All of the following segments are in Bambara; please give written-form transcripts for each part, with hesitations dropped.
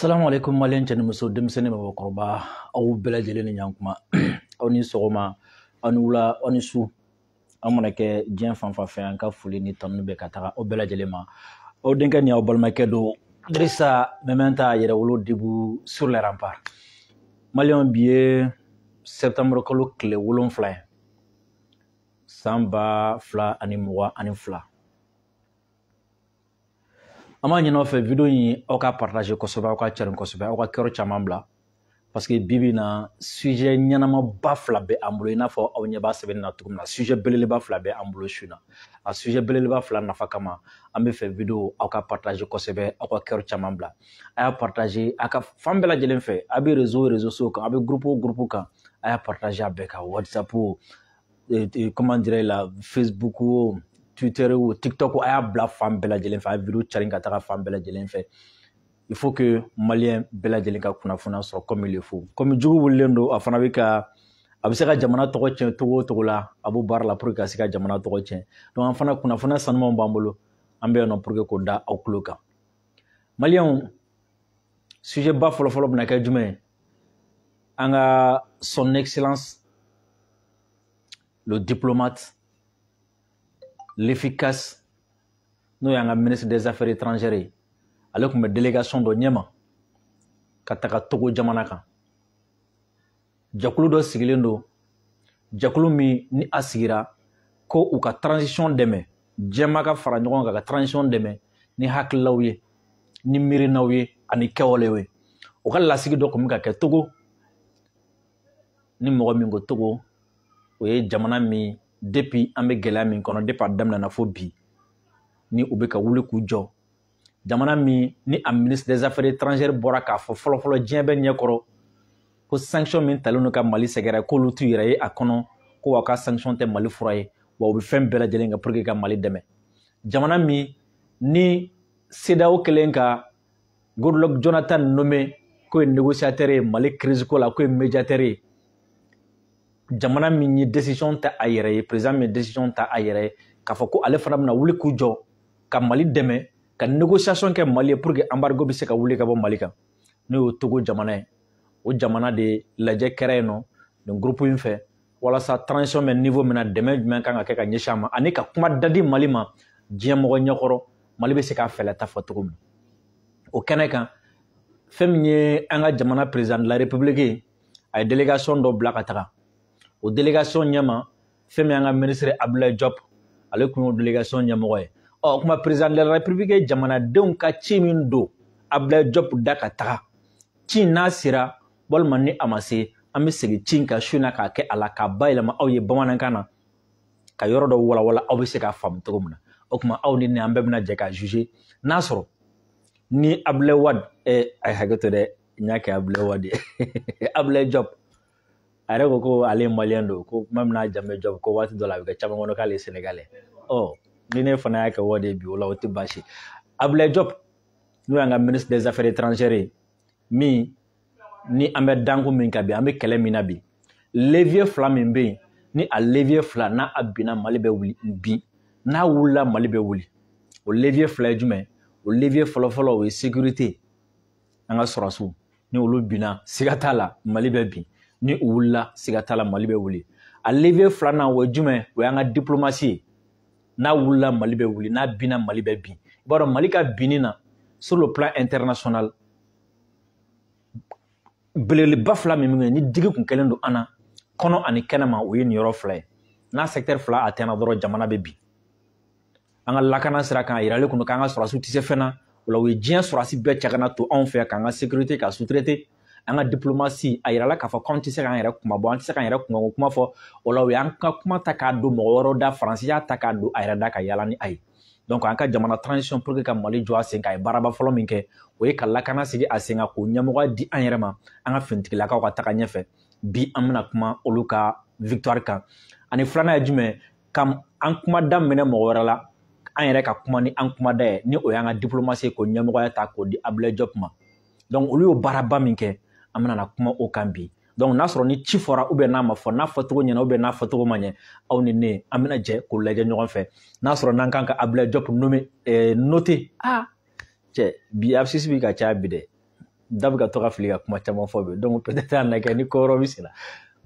Salamu alaikum malien chani muso demiseni mabakoroba au bela jele ni nyankuma au ni sogoma au ni wula au ni su au mana ke diɲɛ fan fan fɛ an ka foli ni tanu bɛ ka taga au bela jele ma au denkɛ ni au balimakɛ do Drissa Mementa yɛrɛwolo dibu sur les remparts malien bi ye septembre kalo tile 7 ye san 2022 ama ɲinɛ fɛ video in aw ka partager kosɛbɛ aw ka carin kosɛbɛ aw ka kɛro caman bila parce que bibi na sujet ɲɛnama ba fila bɛ an bolo i n'a fɔ aw ɲɛ b'a sɛbɛnni na cogo min na sujet belebeleba fila bɛ an bolo su na a sujet belebeleba fila nafa kama an bɛ fɛ video aw ka partager kosɛbɛ aw ka kɛro caman bila a y'a partager a ka fan bɛɛ lajɛlen fɛ a bɛ réseau so kan a bɛ groupe kan a y'a partager a bɛɛ kan WhatsApp comment dirais la Facebook Twitter ou TikTok a y'a bila fan bɛɛ lajɛlen fɛ a ye video carin ka taga fan bɛɛ lajɛlen fɛ il faut que malien bɛɛ lajɛlen ka kunnafoniya sɔrɔ comme il le faut comme jugu wulilen don a fana bɛ ka a bɛ se ka jamana tɔgɔ tiɲɛ togo o togo la a b'o baara la pour que ka se ka jamana tɔgɔ tiɲɛ donc an fana kunnafoniya sanumanw b'an bolo an bɛ yan nɔ pour que k'o da aw tulo kan malien sujet ba fɔlɔfɔlɔ bɛna kɛ jumɛn ye an ka son excellence le diplomate l'efficace n'o y'an ka ministre des affaires étrangères ye ale tun bɛ délégation dɔ ɲɛma ka taga Togo jamana kan jɛkulu dɔ sigilen don jɛkulu min ni a sigira ko u ka transition dɛmɛ jɛma ka fara ɲɔgɔn kan ka transition dɛmɛ ni hakililaw ye ni miirinaw ye ani kɛwalew ye u ka lasigi dɔ tun bɛ ka kɛ Togo ni mɔgɔ min ko Togo o ye jamana min depuis an bɛ gɛlɛya min kɔnɔ depuis a daminɛna fo bi ni u bɛ ka wuli k'u jɔ jamana min ni a ministre des affaires étrangères bɔra k'a fɔ fɔlɔfɔlɔ diɲɛ bɛ ɲɛkɔrɔ ko sanction min talen don ka Mali sɛgɛrɛ k'olu t'u yɛrɛ ye a kɔnɔ ko wa ka sanction tɛ Mali fura ye wa u bɛ fɛn bɛɛ lajɛlen kɛ pour que ka Mali dɛmɛ jamana min ni CEDEAO kɛlen ka Goodluck Jonathan nommé ko ye négociateur ye Mali crise ko la ko ye médiateur ye jamana min ye décision ta a yɛrɛ ye président min ye décision ta a yɛrɛ ye k'a fɔ ko ale fana bɛna wuli k'u jɔ ka Mali dɛmɛ ka négociation kɛ Mali ye pour que embargo bɛ se ka wuli ka bɔ Mali kan n'o ye Togo jamana ye o jamana de lajɛ kɛra yen nɔ nin groupe in fɛ walasa transition bɛ niveau min na dɛmɛ jumɛn kan ka kɛ ka ɲɛsin a ma ani ka kuma dadi Mali ma diɲɛ mɔgɔ ɲɛkɔrɔ Mali bɛ se k'a fɛlɛta fɔ cogo min o kɛnɛ kan fɛn min ye an ka jamana président de la république ye a ye délégation dɔ bila ka taga o délégation ɲɛma fɛn min y'an ka ministre Abdoulaye Diop ale tun y'o délégation ɲɛmɔgɔ ye ɔ kuma président de la république ye jamanadenw ka ci min don Abdoulaye Diop da ka taga ci n'a sera walima ni a ma se an bɛ segin ci in kan su in na k'a kɛ a la k'a bayɛlɛma aw ye bamanankan na ka yɔrɔ dɔ walawala aw bɛ se k'a faamu cogo min na o tuma aw ni ne an bɛɛ bɛna jɛ k'a juger n'a sɔrɔ ni Abdoulaye Wade a ye hakɛ to dɛ n y'a kɛ Abdoulaye Wade ye Abdoulaye Diop a yɛrɛ ko ale ye malien don ko kuma min n'a jamu Diop ko waati dɔ la a bɛ kɛ caman kɔnɔ k'ale ye sénégalais ni ne fana y'a kɛ Wade ye bi o la o tɛ baasi Abdoulaye Diop n'o y'an ka ministre des affaires étrangères ye min ni an bɛ danko min kan bi an bɛ kɛlɛ min na bi levier fila min bɛ yen ni a levier fila n'a a binna Mali bɛ wuli bi n'a wulila Mali bɛ wuli o levier fila ye jumɛn o levier fɔlɔfɔlɔ o ye sécurité an ka sɔrɔsiw ni olu binna siga t'a la Mali bɛ bin ni u wulila siga t'a la Mali bɛ wuli a levier filanan o ye jumɛn o y'an ka diplomatie ye n'a wulila Mali bɛ wuli n'a binna Mali bɛ bin i b'a dɔn Mali ka binni na sur le plan international belebeleba fila min bɛ yen ni digi tun kɛlen don an na kɔnɔ ani kɛnɛma o ye nin yɔrɔ fila ye n'a secteur fila atteindre dɔrɔn jamana bɛ bin an ka lakana sira kan a yiralen kun don k'an ka sɔrɔsiw tɛ se fɛn na o la u ye diɲɛ sɔrɔsi bɛɛ cɛ ka na to anw fɛ yan k'an ka sécurité ka sous-traiter an ka diplomatie a yirala k'a fɔ k'anw tɛ se k'an yɛrɛ kumabɔ an tɛ se k'an yɛrɛ kunkanko kuma fɔ o la u y'an ka kuma ta k'a don mɔgɔ wɛrɛw da Faransi y'a ta k'a don a yɛrɛ da ka yaala ni a ye donc an ka jamana transition pour que ka Mali jɔ a sen kan a ye baaraba fɔlɔ min kɛ o ye ka lakana sigi a sen kan k'o ɲɛmɔgɔya di an yɛrɛ ma an ka finitigilakaw ka taga ɲɛfɛ bi an bɛna kuma olu ka victoire kan ani filanan ye jumɛn ka an kuma daminɛ mɔgɔ wɛrɛ la an yɛrɛ ka kuma ni an kumada ye ni o y'an ka diplomatie k'o ɲɛmɔgɔya ta k'o di Abdoulaye Diop ma donc olu y'o baaraba min kɛ an bɛna na kuma o kan bi donc n'a sɔrɔ ni ci fɔra n'a ma fɔ n'a fɔcogo ɲɛna n'a fɔcogo ma ɲɛ aw ni ne an bɛna jɛ k'o lajɛ ɲɔgɔn fɛ n'a sɔrɔ n'an kan ka Abdoulaye Diop noter cɛ bi abscisse bi ka caya bi dɛ da bɛ ka to ka fili ka kuma caman fɔ bi donc peut-être a na kɛ ni ko wɛrɛw bɛ sen na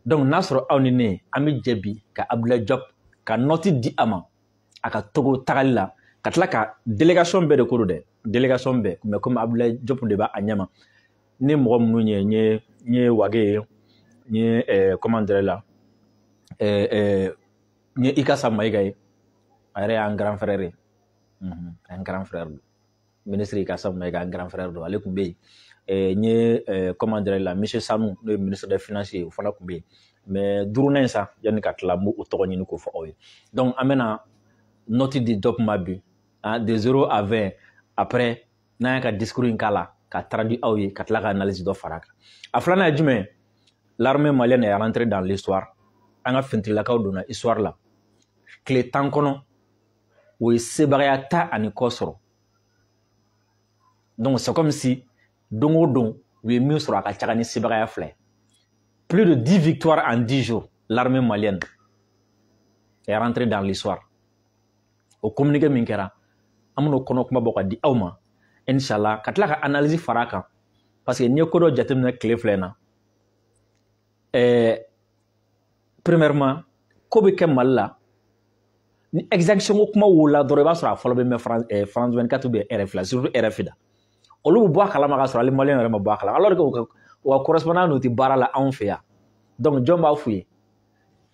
donc n'a sɔrɔ aw ni ne an bɛ jɛ bi ka Abdoulaye Diop ka nɔti di a ma a ka Togo tagali la ka tila ka délégation bɛɛ de ko don dɛ délégation bɛɛ mais comme Abdoulaye Diop de b'a ɲɛma ni mɔgɔ minnu ye n ye Wage ye n ye comment dirais la n ye Ikasa Mayiga ye a yɛrɛ y'an grand frère ye un grand frère don ministre Ikasa Mayiga un grand frère don ale tun bɛ yen n ye comment dirais la monsieur Sanu n'o ye ministre des finances ye o fana tun bɛ yen mais duurunan in sa yanni ka tila n b'o tɔgɔ ɲini k'o fɔ aw ye donc an bɛna noti di Diop ma bi de 0 à 20 après n'an y'a ka discours in k'a la ka traduit aw ye ka tila ka analyse dɔ fara a kan a filanan ye jumɛn l'armée malienne est rentrée dans l'histoire an ka finitigi-lakaw donna histoire la tile 10 kɔnɔ o ye sebagaya 10 ani kɔ sɔrɔ donc c'est comme si don o don u ye min sɔrɔ a ka caga ni sebagaya 2 plus de 10 victoires en 10 jours l'armée malienne est rentrée dans l'histoire o communiqué min kɛra an bɛn'o kɔnɔ kuma bɔ ka di aw ma inshallah ka tila ka analyse fara a kan parce que n'i ye ko dɔ jateminɛ tile filɛ in na premièrement ko bɛ kɛ Mali la ni exaction ko kuma wolola dɔrɔn i b'a sɔrɔ a fɔlɔ bɛ mɛn France 24 bɛ RFI la surtout RFI da olu bɛ bɔ a kalama ka sɔrɔ ale maliyɛn yɛrɛ ma bɔ a kalama alors que o ka correspondant n'o tɛ baara la anw fɛ yan donc jɔn b'a f'u ye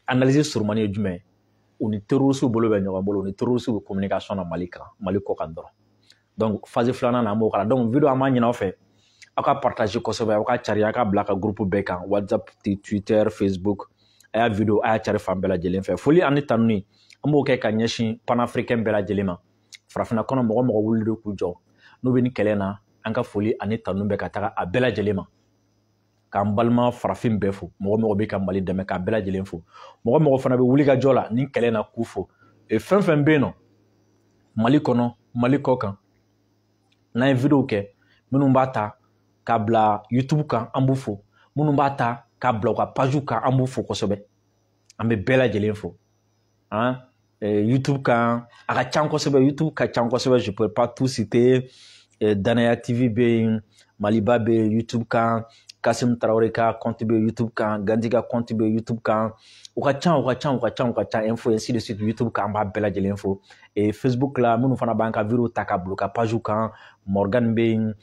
analyse surumani ye jumɛn ye u ni terroristes bolo bɛ ɲɔgɔn bolo u ni terroristes bɛ communication na Mali kan Mali kɔ kan dɔrɔn donc phase filanan na an b'o kala donc video an b'a ɲini aw fɛ aw ka partage kosɛbɛ aw ka cari aw ka bila ka groupe bɛɛ kan WhatsApp Twitter Facebook a y'a video a y'a cari fan bɛɛ lajɛlen fɛ foli ani tanu ni an b'o kɛ ka ɲɛsin panafricain bɛɛ lajɛlen ma farafinna kɔnɔ mɔgɔ mɔgɔ wulilen k'u jɔ n'u bɛ ni kɛlɛ na an ka foli ani tanu bɛ ka taga a bɛɛ lajɛlen ma k'an balima farafin bɛɛ fo mɔgɔ mɔgɔ bɛ ka Mali dɛmɛ k'a bɛɛ lajɛlen fo mɔgɔ mɔgɔ fana bɛ wuli ka jɔ la ni kɛlɛ na k'u fo fɛn fɛn bɛ yen nɔ Mali kɔnɔ Mali kɔ kan n'an ye video kɛ minnu b'a ta k'a bila YouTube kan an b'u fo minnu b'a ta k'a bila u ka page kan an b'u fo kosɛbɛ an bɛ bɛɛ lajɛlen fo YouTube kan a ka can kosɛbɛ YouTube ka can kosɛbɛ je peux pas tout citer Danaya TV bɛ yen Maliba bɛ yen YouTube kan Kasim Traoré ka compte bɛ YouTube kan Gandhi ka compte bɛ YouTube kan u ka can info ainsi de suite YouTube kan an b'a bɛɛ lajɛlen fo Facebook la minnu fana b'an ka video ta ka bila u ka page kan Morgan bɛ yen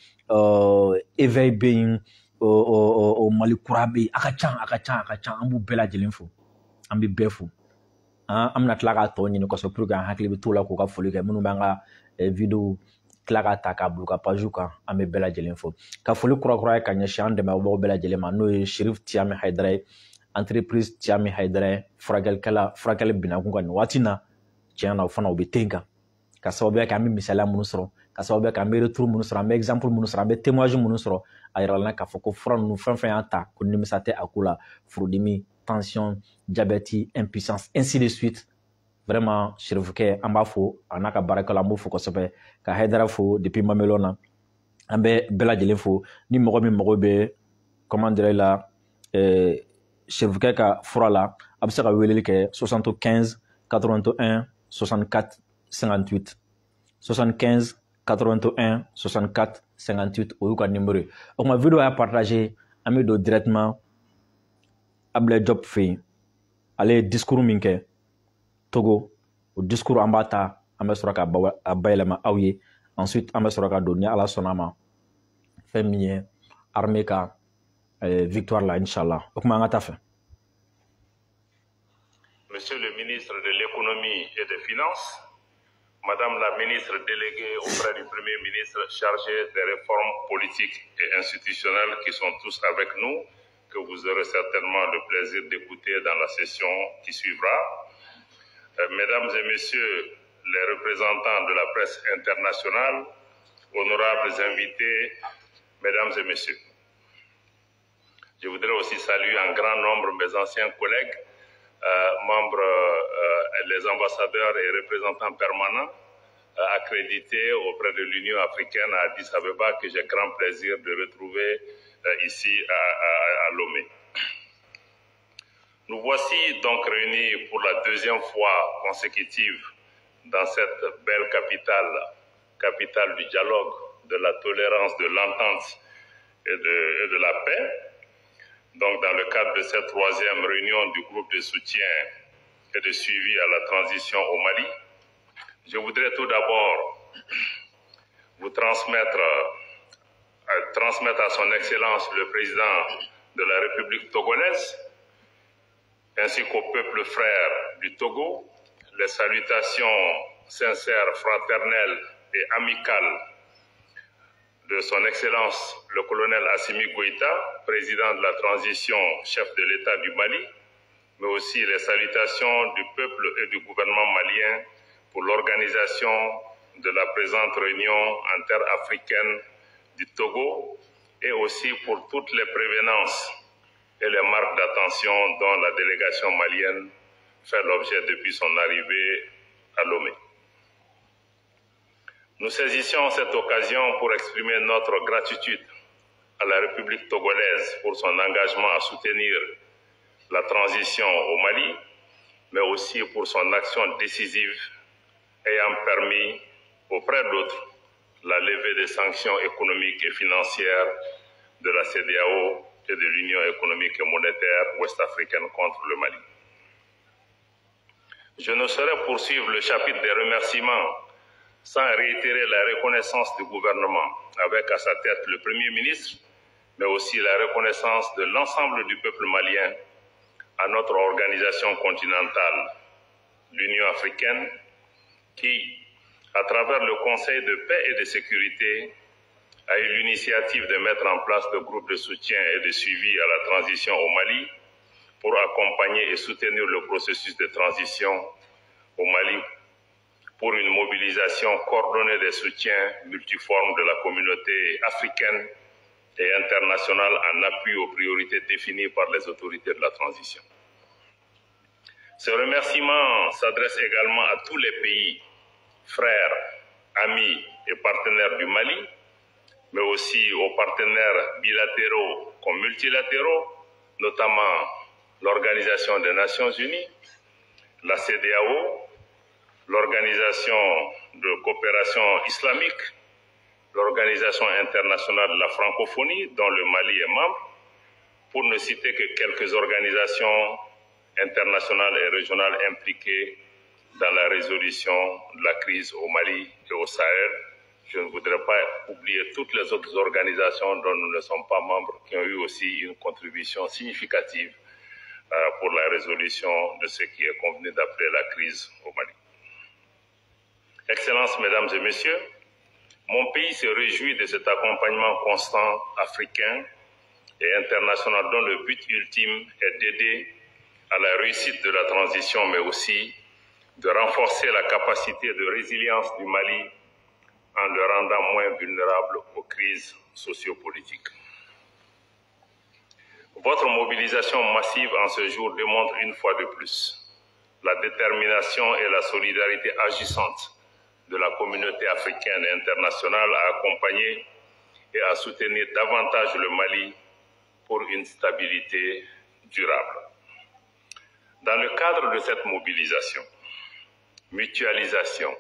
Éveil bɛ yen Mali kura bɛ yen a ka can an b'u bɛɛ lajɛlen fo an bɛ bɛɛ fo an bɛna tila k'a tɔ ɲini kosɛbɛ pour que an hakili bɛ t'o la k'u ka foli kɛ minnu b'an ka video tila k'a ta k'a bila u ka page kan an bɛ bɛɛ lajɛlen fo ka foli kura ye ka ɲɛsin an dɛmɛbagaw bɛɛ lajɛlen ma n'o ye Sheriff Tiami Haidara ye entreprise Tiami Haidara ye furakɛli binakun kan nin waati na tiɲɛ na o fana o bɛ ten kan ka sababuya kɛ an bɛ misaliya minnu sɔrɔ ka sababuya kɛ an bɛ retour minnu sɔrɔ an bɛ exemple minnu sɔrɔ an bɛ témoignage minnu sɔrɔ a yira la k'a fɔ ko fura ninnu fɛn fɛn y'a ta ko nimisa tɛ a ko la furudimi tension diabète impuissance ainsi de suite vraiment Sheriffkɛ an b'a fo a n'a ka baarakɛlaw an b'o fo kosɛbɛ ka Haidara fo depuis Mamelon na an bɛ bɛɛ lajɛlen fo ni mɔgɔ min mago bɛ comment dirais la Sheriffkɛ ka fura la a bɛ se ka weleli kɛ 75 81 64 58 75 81 64 58 o y'u ka numéro ye o kuma video y'a partagé an bɛ don directement Abdoulaye Diop fɛ yen ale ye discours min kɛ Togo o discours an b'a ta an bɛ sɔrɔ k'a bayɛlɛma aw ye ensuite an bɛ sɔrɔ ka don ni Ala sɔnna ma fɛn min ye armée ka victoire la inchallah o kuma an ka taa fɛ. Monsieur le ministre de l'économie et des finances, Madame la ministre déléguée auprès du Premier ministre chargée des réformes politiques et institutionnelles qui sont tous avec nous, que vous aurez certainement le plaisir d'écouter dans la session qui suivra. Mesdames et messieurs les représentants de la presse internationale, honorables invités, mesdames et messieurs. Je voudrais aussi saluer en grand nombre mes anciens collègues, membres, les ambassadeurs et représentants permanents accrédités auprès de l'Union africaine à Addis Abeba, que j'ai grand plaisir de retrouver ici à Lomé. Nous voici donc réunis pour la deuxième fois consécutive dans cette belle capitale du dialogue, de la tolérance, de l'entente et de la paix. Donc, dans le cadre de cette troisième réunion du groupe de soutien et de suivi à la transition au Mali, je voudrais tout d'abord vous transmettre à son Excellence le Président de la République togolaise, ainsi qu'au peuple frère du Togo, les salutations sincères, fraternelles et amicales de son Excellence le colonel Assimi Goïta, président de la transition, chef de l'État du Mali, mais aussi les salutations du peuple et du gouvernement malien pour l'organisation de la présente réunion interafricaine du Togo et aussi pour toutes les prévenances et les marques d'attention dont la délégation malienne fait l'objet depuis son arrivée à Lomé. Nous saisissions cette occasion pour exprimer notre gratitude à la République togolaise pour son engagement à soutenir la transition au Mali, mais aussi pour son action décisive ayant permis, auprès d'autres, la levée des sanctions économiques et financières de la CEDEAO et de l'Union économique et monétaire ouest-africaine contre le Mali. Je ne saurais poursuivre le chapitre des remerciements sans réitérer la reconnaissance du gouvernement, avec à sa tête le Premier ministre, mais aussi la reconnaissance de l'ensemble du peuple malien à notre organisation continentale, l'Union africaine, qui, à travers le Conseil de paix et de sécurité, a eu l'initiative de mettre en place le groupe de soutien et de suivi à la transition au Mali pour accompagner et soutenir le processus de transition au Mali pour une mobilisation coordonnée des soutiens multiformes de la communauté africaine et internationale en appui aux priorités définies par les autorités de la transition. Ce remerciement s'adresse également à tous les pays, frères, amis et partenaires du Mali, mais aussi aux partenaires bilatéraux comme multilatéraux, notamment l'Organisation des Nations Unies, la CEDEAO, l'Organisation de coopération islamique, l'Organisation internationale de la francophonie, dont le Mali est membre, pour ne citer que quelques organisations internationales et régionales impliquées dans la résolution de la crise au Mali et au Sahel. Je ne voudrais pas oublier toutes les autres organisations dont nous ne sommes pas membres, qui ont eu aussi une contribution significative pour la résolution de ce qui est convenu d'appeler la crise au Mali. Excellences, Mesdames et Messieurs, mon pays se réjouit de cet accompagnement constant africain et international dont le but ultime est d'aider à la réussite de la transition, mais aussi de renforcer la capacité de résilience du Mali en le rendant moins vulnérable aux crises sociopolitiques. Votre mobilisation massive en ce jour démontre une fois de plus la détermination et la solidarité agissante de la communauté africaine et internationale à accompagner et à soutenir davantage le Mali pour une stabilité durable. Dans le cadre de cette mobilisation, mutualisation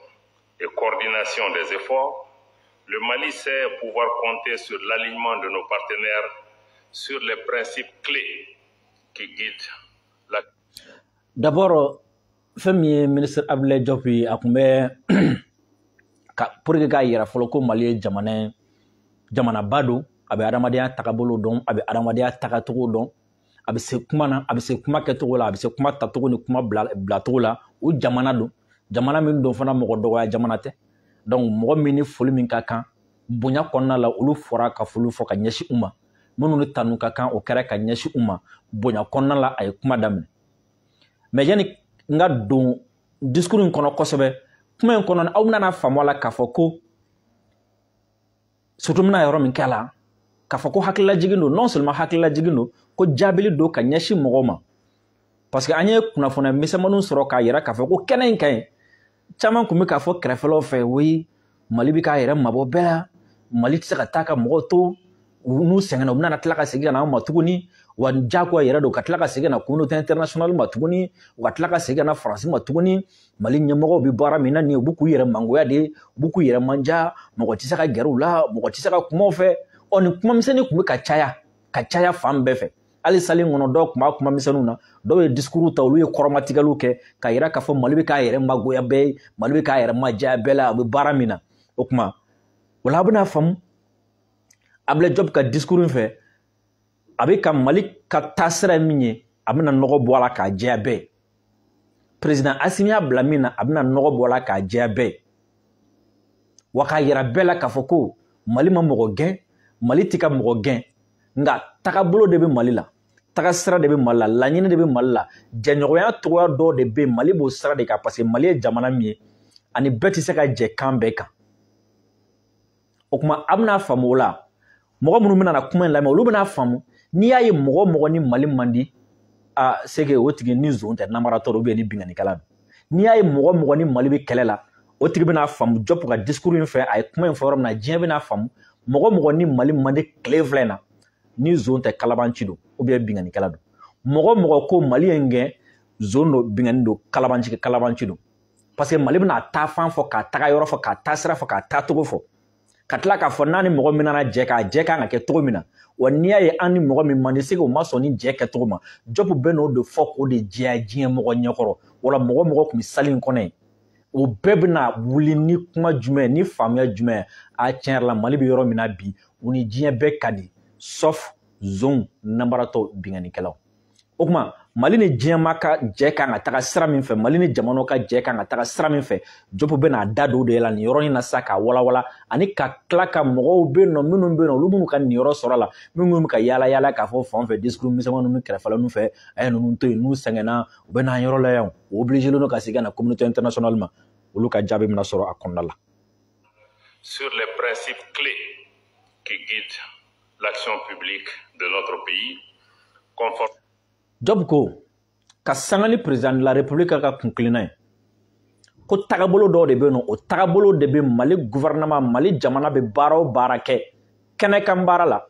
et coordination des efforts, le Mali sait pouvoir compter sur l'alignement de nos partenaires sur les principes clés qui guident la... D'abord, le ministre Abdoulaye Diop a pour que k'a yira fɔlɔ ko Mali ye jamanaba don, a bɛ adamadenya tagabolo dɔn, a bɛ adamadenya tagacogo dɔn, a bɛ se kuma na, a bɛ se kuma kɛcogo la, a bɛ se kuma tacogo ni kuma bilacogo la, o jamana don, jamana min don fana mɔgɔ dɔgɔya jamana tɛ. Donc mɔgɔ min ni foli min ka kan bonya kɔnɔna la olu fɔra ka foli fɔ ka ɲɛsin u ma, minnu ni tanu ka kan o kɛra ka ɲɛsin u ma, bonya kɔnɔna la a ye kuma daminɛ. Mais yani n ka don discours in kɔnɔ kosɛbɛ, kuma in kɔnɔ aw bɛna faamu a la k'a fɔ ko surtout mina yɔrɔ min kɛ la k'a fɔ ko hakililajigin don, non seulement hakililajigin don, ko jaabili don ka ɲɛsin mɔgɔw ma. Parce que an ye kunnafoniya misɛnmaninw sɔrɔ k'a yira k'a fɔ ko kɛnɛ in ka ɲi. Caman kun bɛ k'a fɔ kɛrɛfɛlaw fɛ, oui, Mali bɛ k'a yɛrɛ mabɔ bɛɛ la, Mali tɛ se ka taa ka mɔgɔw to, n'u sɛgɛnna u bɛna tila ka segin ka na anw ma tuguni, wa jagoya yɛrɛ don ka tila ka segin ka na communauté internationale ma tuguni, u ka tila ka segin ka na Faransi ma tuguni, Mali ɲɛmɔgɔw bɛ baara min na nin ye u b'u k'u yɛrɛ mangoya de, u b'u k'u yɛrɛ manja, mɔgɔ tɛ se ka gɛrɛ u la, mɔgɔ tɛ se ka kuma u fɛ, ɔ nin kuma misɛnnin kun bɛ ka caya fan bɛɛ fɛ hali sali kɔnɔ dɔw tun b'a kuma misɛnninw na dɔw ye discours ta olu ye kɔrɔmatigɛliw kɛ ka yira k'a fɔ Mali bɛ k'a yɛrɛ magoya bɛɛ ye Mali bɛ k'a yɛrɛ majaya bɛɛ la a bɛ baara min na o kuma o la a bɛna faamu Ablaye Diop ka discours in fɛ a bɛ ka Mali ka taasira min ye a bɛna nɔgɔ bɔ a la k'a jɛya bɛɛ président Assimi y'a bila min na a bɛna nɔgɔ bɔ a la k'a jɛya bɛɛ wa k'a yira bɛɛ la k'a fɔ ko Mali ma mɔgɔ gɛn Mali tɛ ka mɔgɔ gɛn nka tagabolo de bɛ Mali la tagasira de bɛ Mali la laɲini de bɛ Mali la jɛɲɔgɔnya cogoya dɔw de bɛ Mali b'o sira de kan parce que Mali ye jamana min ye ani bɛɛ tɛ se ka jɛ kan bɛɛ kan o kuma a bɛna faamu o la mɔgɔ minnu bɛna na kuma in lamɛn olu bɛna faamu n'i y'a ye mɔgɔ o mɔgɔ ni Mali man di c'est que o tigi ni zon tɛ namaratɔ ou bien ni binganikɛla don n'i y'a ye mɔgɔ o mɔgɔ ni Mali bɛ kɛlɛ la o tigi bɛna faamu Diop ka discours in fɛ a ye kuma in fɔ yɔrɔ min na diɲɛ bɛna faamu mɔgɔ o mɔgɔ ni Mali man di tile filɛ in na ni zon tɛ kalabanci don ou bien binganikɛla don mɔgɔ o mɔgɔ ko Mali ye n gɛn zon don bingani don kalabanci don parce que Mali bɛna taa fan fɔ k'a taga yɔrɔ fɔ k'a taa sira fɔ k'a taa cogo fɔ ka tila k'a fɔ n'a ni mɔgɔ min nana jɛ kan ka kɛ cogo min na wa n'i y'a ye an ni mɔgɔ min man di se o ma sɔn ni jɛ kɛcogo ma Diop bɛ n'o de fɔ k'o de jɛya diɲɛ mɔgɔ ɲɛkɔrɔ wala mɔgɔ mɔgɔ tun bɛ sali in kɔnɔ yen o bɛɛ bɛna wuli ni kuma jumɛn ni faamuya jumɛn a tiɲɛ yɛrɛ la Mali bɛ yɔrɔ min na bi u ni diɲɛ bɛɛ ka di sauf zon nanbaratɔ binganikɛlaw o kuma Mali ni diɲɛ ma ka jɛ kan ka taga sira min fɛ Mali ni jamanaw ka jɛ kan ka taga sira min fɛ Diop bɛna da don o de la nin yɔrɔ in na sa k'a walawala ani ka tila ka mɔgɔw bɛ yen nɔ minnu bɛ yen nɔ olu minnu ka nin yɔrɔ sɔrɔ a la minnu bɛ ka yaala yaala k'a fɔ fan fɛ discours misɛnmaninw ni kɛrɛfɛlaninw fɛ a ye ninnu to yen n'u sɛgɛnna u bɛ n'an yɔrɔ la yan o obligé len don ka segin ka na communauté internationale ma olu ka jaabi bɛna sɔrɔ a kɔnɔna la. Sur les principes clés qui guident l'action publique de notre pays, conforme Diop ko ka sanga ni président de la république ka kunkilenna ye ko tagabolo dɔw de bɛ yen nɔ o tagabolo de bɛ Mali gouvernement Mali jamana bɛ baara o baara kɛ kɛnɛkan baara la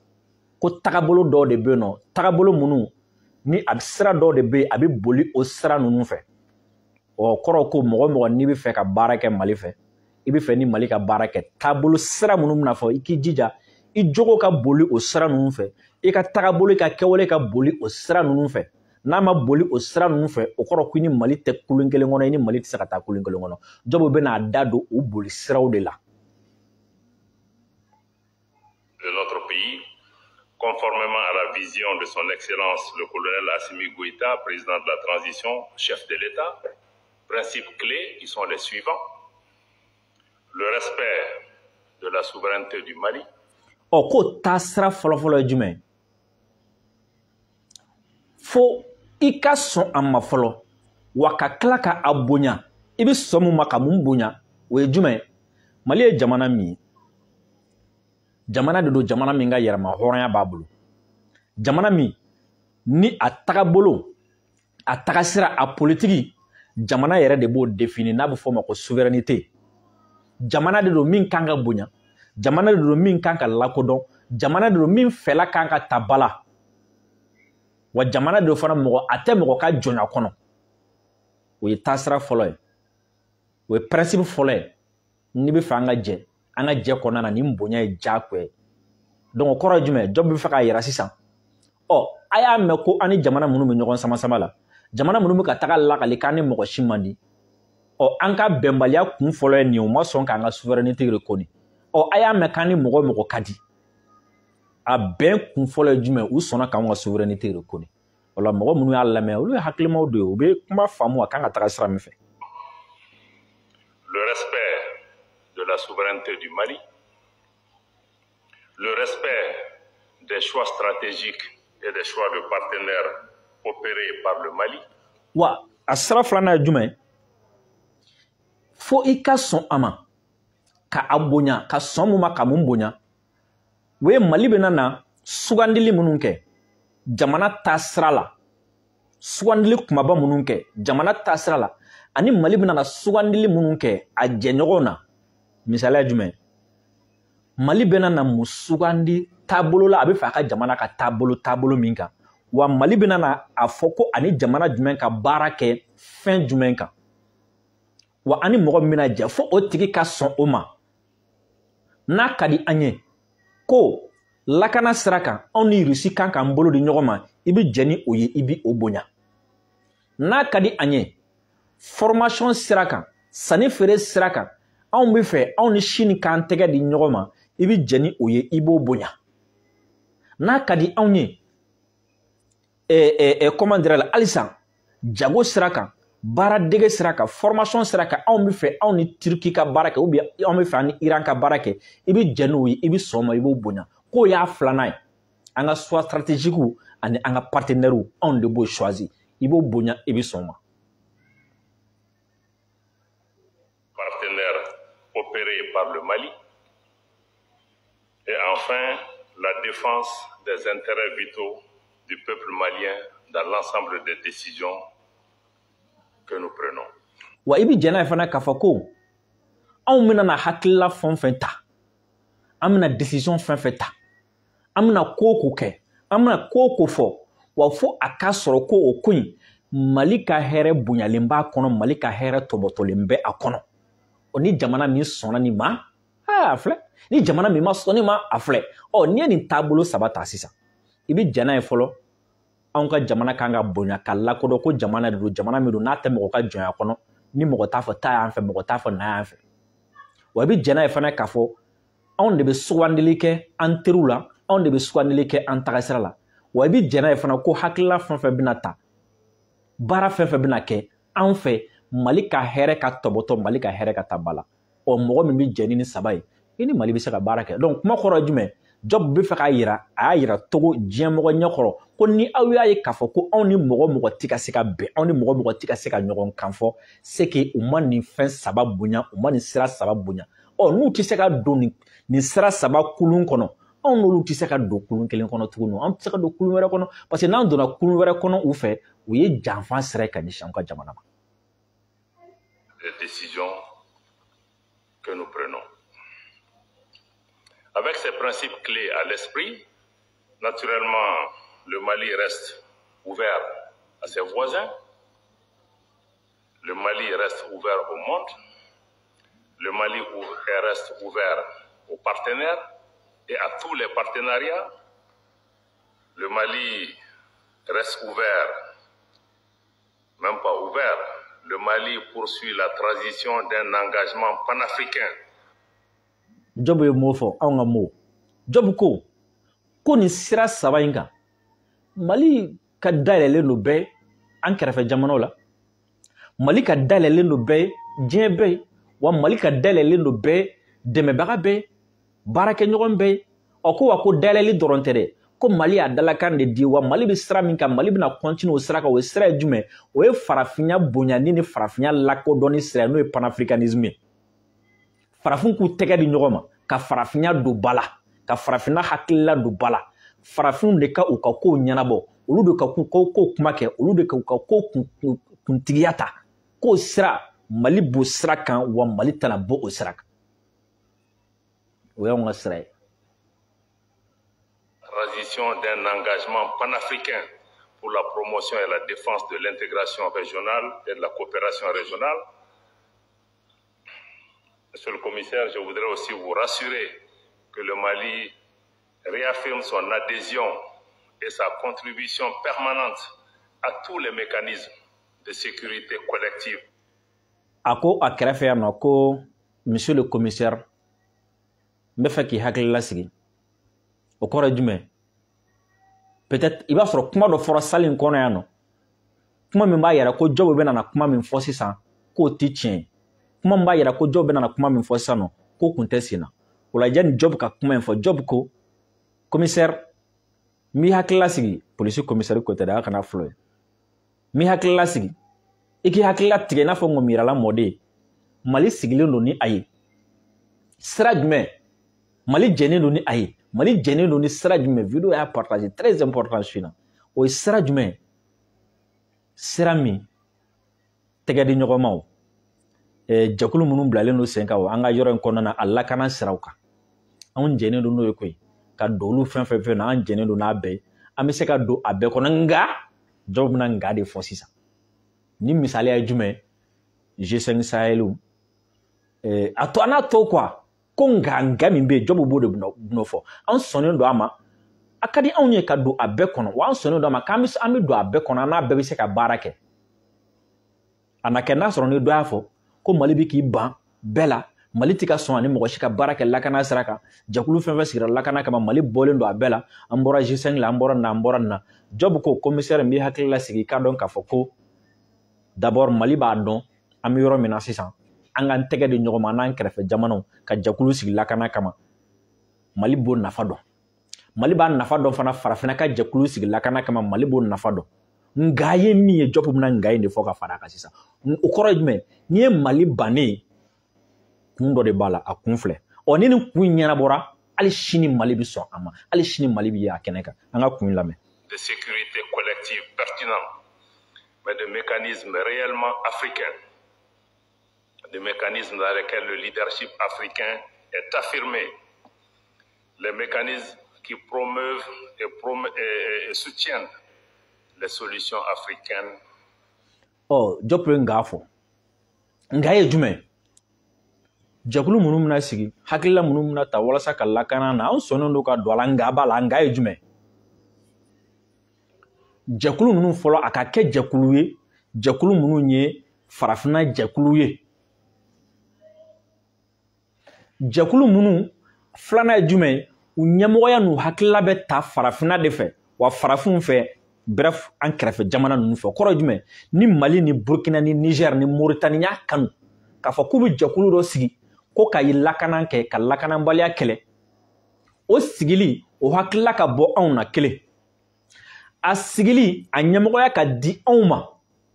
ko tagabolo dɔw de bɛ yen nɔ tagabolo minnu ni a sira dɔw de bɛ yen a bɛ boli o sira ninnu fɛ ɔ kɔrɔ ko mɔgɔ mɔgɔ n'i bɛ fɛ ka baara kɛ Mali fɛ i bɛ fɛ ni Mali ka baara kɛ taabolo sira minnu bɛna fɔ i k'i jija i jogo ka boli o sira ninnu fɛ i ka tagabolo i ka kɛwale ka boli o sira ninnu fɛ n'a ma boli o sira ninnu fɛ o kɔrɔ ko ni Mali tɛ kulon kelen kɔnɔ i ni Mali tɛ se ka taa kulon kelen kɔnɔ Diop bɛna da don o boli siraw de la. De notre pays, conformément à la vision de son Excellence le colonel Assimi Goïta, président de la transition, chef de l'État, principes clés qui sont les suivants: le respect de la souveraineté du Mali. Ko taa sira fɔlɔfɔlɔ ye jumɛn fo i ka sɔn a ma fɔlɔ wa ka tila ka a bonya i bɛ sɔn mun ma ka mun bonya o ye jumɛn Mali ye jamana min ye jamana de don jamana min ka yɛrɛma hɔrɔnya b'a bolo jamana min ni a tagabolo a tagasira a politiki jamana yɛrɛ de b'o définir n'a bɛ fɔ o ma ko souveraineté jamana de don min kan ka bonya jamana de don min kan ka lakodɔn jamana de don min fɛla kan ka ta bala wa jamana de don fana mɔgɔ a tɛ mɔgɔ ka jɔnya kɔnɔ o ye taasira fɔlɔ ye o ye principe fɔlɔ ye n'i bɛ fɛ an ka jɛ kɔnɔna na nin bonya ye diyagoya ye donc o kɔrɔ ye jumɛn Diop bɛ fɛ k'a yira sisan a y'a mɛn ko an ni jamana minnu bɛ ɲɔgɔn sama la jamana minnu bɛ ka taga lakali k'an ni mɔgɔ si man di an ka bɛnbaliya kun fɔlɔ ye nin ye o ma sɔn k'an ka souveraineté reconnue a y'a mɛn k'an ni mɔgɔ mɔgɔ ka di a bɛn kun fɔlɔ ye jumɛn u sɔnna k'an ka souveraineté reconnue o la mɔgɔ minnu y'a lamɛn olu ye hakilimaw de ye u bɛ kuma faamu a kan ka taga sira min fɛ. Le respect de la souveraineté du Mali, le respect des choix stratégiques et des choix de partenaires opérés par le Mali. Wa a sira filanan ye jumɛn fo i ka sɔn a ma ka a bonya ka sɔn mun ma ka mun bonya o ye Mali bɛ na sugandili minnu kɛ jamana taasira la sugandili kumaba minnu kɛ jamana taasira la ani Mali bɛ na sugandili minnu kɛ a jɛɲɔgɔnw na misaliya jumɛn Mali bɛ na mun sugandi taabolo la a bɛ fɛ a ka jamana ka taabolo min kan wa Mali bɛ na a fɔ ko ani jamana jumɛn ka baara kɛ fɛn jumɛn kan wa ani mɔgɔ min bɛna jɛ fo o tigi ka sɔn o ma n'a ka di an ye ko lakana sira kan anw ni Russie kan k'an bolo di ɲɔgɔn ma i bɛ jɛ ni o ye i bɛ o bonya n'a ka di an ye formation sira kan sanni feere sira kan anw bɛ fɛ anw ni Chine k'an tɛgɛ di ɲɔgɔn ma i bɛ jɛ ni o ye i b'o bonya n'a ka di anw ye comment dirais-je halisa jago sira kan baara dege sira kan formation sira kan anw bɛ fɛ anw ni Turki ka baara kɛ ou bien anw bɛ fɛ an ni Iran ka baara kɛ i bɛ jɛ n'o ye i bɛ sɔn o ma i b'o bonya k'o y'a filanan ye an ka choix stratégique ani an ka partenaires anw de b'o choisir i b'o bonya i bɛ sɔn o ma. Partenaires opérés par le Mali et enfin la défense des intérêts vitaux du peuple malien dans l'ensemble des décisions que nous prenons. Wa ibi jana fana k'a fɔ ko anw bɛna na hakilila fɛn o fɛn ta an bɛna décision fɛn o fɛn ta an bɛna ko o ko kɛ an bɛna ko o ko fɔ wa fo a k'a sɔrɔ ko o ko in Mali ka hɛrɛ bonyalen b'a kɔnɔ Mali ka hɛrɛ tɔbɔtɔlen bɛ a kɔnɔ o ni jamana min sɔnna nin ma a filɛ ni jamana min ma sɔn nin ma a filɛ n'i ye nin taabolo saba ta sisan i bɛ jɛna ye fɔlɔ anw ka jamana kan ka bonya ka lakodɔn ko jamana de don jamana min don n'a tɛ mɔgɔ ka jɔnya kɔnɔ ni mɔgɔ t'a fɔ ta y'an fɛ mɔgɔ t'a fɔ na y'an fɛ wa i bɛ jɛna ye fana k'a fɔ anw de bɛ sugandili kɛ an teriw la anw de bɛ sugandili kɛ an tagasira la wa i bɛ jɛna ye fana ko hakilila fɛn o fɛn bɛna ta baara fɛn o fɛn bɛna kɛ anw fɛ Mali ka hɛrɛ ka tɔbɔtɔ Mali ka hɛrɛ ka taa ba la mɔgɔ min bɛ jɛ ni saba ye i ni Mali bɛ se ka baara kɛ donc kuma kɔrɔ ye jumɛn Job bɛ fɛ k'a yira a y'a yira Togo diɲɛ mɔgɔ ɲɛkɔrɔ ko ni aw y'a ye k'a fɔ ko anw ni mɔgɔ tɛ ka se ka bɛn anw ni mɔgɔ tɛ ka se ka ɲɔgɔn kan fɔ c'est que u ma nin fɛn saba bonya u ma nin sira saba bonya n'u tɛ se ka don nin sira saba kulun kɔnɔ anw n'olu tɛ se ka don kulun kelen kɔnɔ tuguni an tɛ se ka don kulun wɛrɛ kɔnɔ parce que n'an donna kulun wɛrɛ kɔnɔ u fɛ u ye janfa sira ye ka ɲɛsin an ka jamana ma. Les décisions que nous prenons. Avec ces principes clés à l'esprit, naturellement, le Mali reste ouvert à ses voisins, le Mali reste ouvert au monde, le Mali reste ouvert aux partenaires et à tous les partenariats. Le Mali reste ouvert, même pas ouvert, le Mali poursuit la transition d'un engagement panafricain. Job ye mo fɔ anw ka mo Job ko nin sira saba in kan Mali ka dayɛlɛlen don bɛɛ an kɛrɛfɛ jamanaw la Mali ka dayɛlɛlen don bɛɛ diɲɛ bɛɛ wa Mali ka dayɛlɛlen don bɛɛ dɛmɛbaga bɛɛ baarakɛɲɔgɔn bɛɛ ko wa ko dayɛlɛli dɔrɔn tɛ dɛ ko Mali y'a dalakan de di wa Mali bɛ sira min kan Mali bɛna continuer o sira kan o ye sira ye jumɛn o ye farafinya bonyani ni farafinya lakodɔnni sira ye n'o ye panafricanisme ye farafin k'u tɛgɛ di ɲɔgɔn ma ka farafinya don ba la ka farafinna hakilila don ba la farafinw de ka u ka kow ɲɛnabɔ olu de ka k'u ko kuma kɛ olu de ka u ka ko kuntigiya ta k'o sira Mali b'o sira kan wa Mali tɛna bɔ o sira kan o y'anw ka sira ye. Transition d'un engagement panafricain pour la promotion et la défense de l'intégration régionale et de la coopération régionale. Monsieur le commissaire, je voudrais aussi vous rassurer que le Mali réaffirme son adhésion et sa contribution permanente à tous les mécanismes de sécurité collective. Ako a kɛrɛfɛ yan nɔ ko monsieur le commissaire n bɛ fɛ k'i hakili lasigi o kɔrɔ ye jumɛn peut-être i b'a sɔrɔ kuma dɔ fɔra salle in kɔnɔ yan nɔ kuma min b'a yira ko Job bɛ na kuma min fɔ sisan k'o tɛ tiɲɛ ye kuma min b'a yira ko Job bɛ na kuma min fɔ sisan nɔ k'o kun tɛ sen na o la yanni Job ka kuma in fɔ Job ko commissaire n b'i hakili lasigi polisi commissaire ko tɛ dɛ a kana fɔlɔ ye n b'i hakili lasigi i k'i hakili latigɛ i n'a fɔ ŋɔmiyirala mɔden Mali sigilen don ni a ye sira jumɛn Mali jɛnen don ni a ye Mali jɛnen don ni sira jumɛn vidéo y'a partagé très important su na o ye sira jumɛn sira min tɛgɛ di ɲɔgɔn ma o jɛkulu minnu bilalen don sen kan o an ka yɔrɔ in kɔnɔna na a lakana siraw kan anw jɛnen don n'o ye koyi ka don olu fɛn fɛn na an jɛnen don n'a bɛɛ an bɛ se ka don a bɛɛ kɔnɔ nka Job bɛna nka de fɔ sisan ni misaliya ye jumɛn G5 Sahel a to an n'a to quoi ko nga min be job bo de no fo an sonen do ama akadi an ye ka do abe kono wa an sonen do ama kamis ami do abe kono na abe be se ka barake anake na soro ni do afo ko mali bi ki ban bela mali tika son ani mo shi ka barake lakana saraka jakulu fen sigira lakana kama mali bolen do abela ambora G5 la ambora na job ko commissaire mi hakila sigi ka don ka fo ko d'abord mali ba don ami yoro mina sisan angan tege de nyogoma nan krefe jamano ka jakulu sigi lakana kama mali bo nafa don mali ba nafa don fana farafina ka jakulu sigi lakana kama mali bo nafa don ngaye mi e job mna ngaye ne foka fara ka sisan o korojme ni mali bane kundo de bala a kunfle oni ni kunyana bora ali shini mali bi so ama ali shini mali bi ya keneka anga kun lame de sécurité collective pertinents mais de mécanismes réellement africains, des mécanismes dans lesquels le leadership africain est affirmé, les mécanismes qui promeuvent et soutiennent les solutions africaines. Oh, jope ngafo ngaye jume jakulu munu muna sigi hakilla munu muna ta wala saka lakana na on sono ndo ka dola ngaba la ngaye jume jakulu munu folo aka ke jakulu ye jakulu munu nye farafina jakulu ye jakulu munu flana jume u nyamoya nu hakilla be ta farafina de fe wa farafun fe bref an krefe jamana nu fe koro jume ni Mali ni Burkina ni Niger ni Mauritania kanu ka fa kubu jakulu do sigi ko ka yilakana ke ka lakana balia kele o sigili o hakilla ka bo on na kele a sigili a nyamoya ka di on ma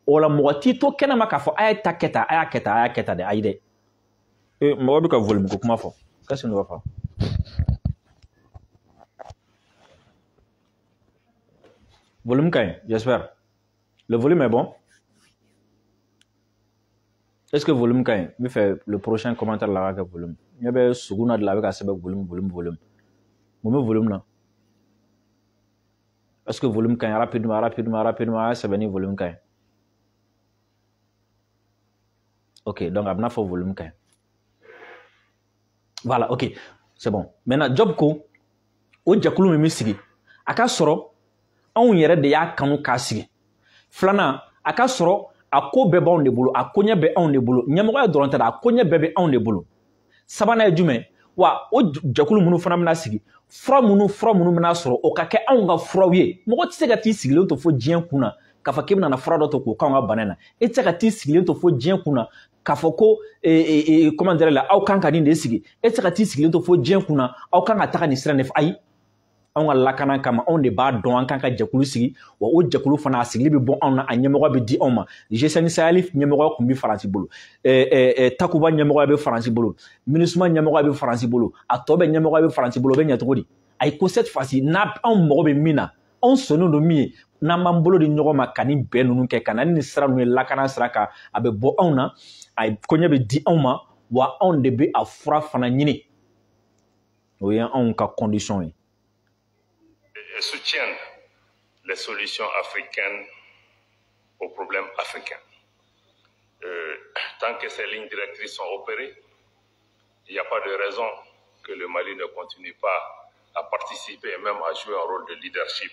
o la moti to kenama ka fo ay taketa de ayde e mo bi ka volume ko kuma fo kasi no fa volume kay j'espère le volume est bon. Est-ce que volume quand me fait le prochain commentaire là avec volume? Il y a suguna de la avec assez volume. Mon volume là. Est-ce que volume quand rapidement c'est venu volume quand? Ok, donc abna faut volume quand. Voilà, ok, c'est bon. Maintenant job ko o jakulu mi sigi. Aka soro on yere de ya kanu ka sigi. Flana aka soro ako bebe on de bolo akonya be on de bolo nyamogo ya doronta da akonya bebe on de bolo sabana jume wa o jakulu munu fana mina sigi fra munu mina soro o ka ke an ga fra wie mogo tse ka ti sigile to fo jien kuna ka fa kebna na fra do to ko ka nga banana e tse ka ti sigile to fo jien kuna ka fa ko comment dire la au kan ka ni de sigi e tse ka ti sigile to fo jien kuna au kan ka taka ni sira ne fa ai on ga lakana kama on de ba don an kan ka jakulu sigi wa o jakulu fana sigili bi bon on na anyemego bi di on ma G5 Sahel nyemego ko bi France bolo takuba nyemego bi France bolo MINUSMA nyemego bi France bolo atobe nyemego bi France bolo be nyatodi ay ko cette fois-ci na on mo be mina on sono do mi na mambolo di nyogo makani be nunu ke kanani ni sra nu lakana sraka abe bo on na ay ko nyabe di on ma wa on de be afra fana nyini o ya on ka condition et soutiennent les solutions africaines aux problèmes africains. Tant que ces lignes directrices sont opérées, il n'y a pas de raison que le Mali ne continue pas à participer et même à jouer un rôle de leadership.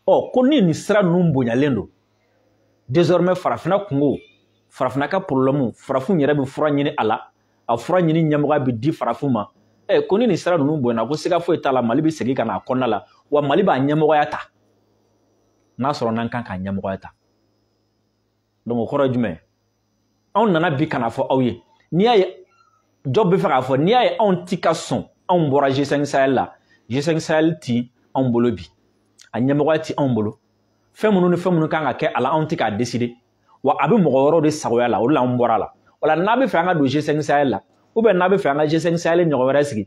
Oh, koni ni sera numbo nyalendo. Désormais, farafina Congo, farafina ka problème, farafun yere bi fura nyini ala, a fura nyini nyamoga bi di farafuma. Koni ni sera numbo na ko sika fo etala Mali bi segi kana konna la. Wa Mali ba nyamoya ta na soro nan kan ka nyamoya ta donc khoro jume on nana bi kana fo awye ni ay job bi fa fo ni ay on tika son on bora G5 Sahel la G5 Sahel ti on bolo bi a nyamoya ti on bolo femunu kan ka ke ala on tika décider wa abi mo woro de sagoya la o la on bora la wala na bi fa nga do G5 Sahel la ou ben na bi fa nga G5 Sahel nyogo wara sigi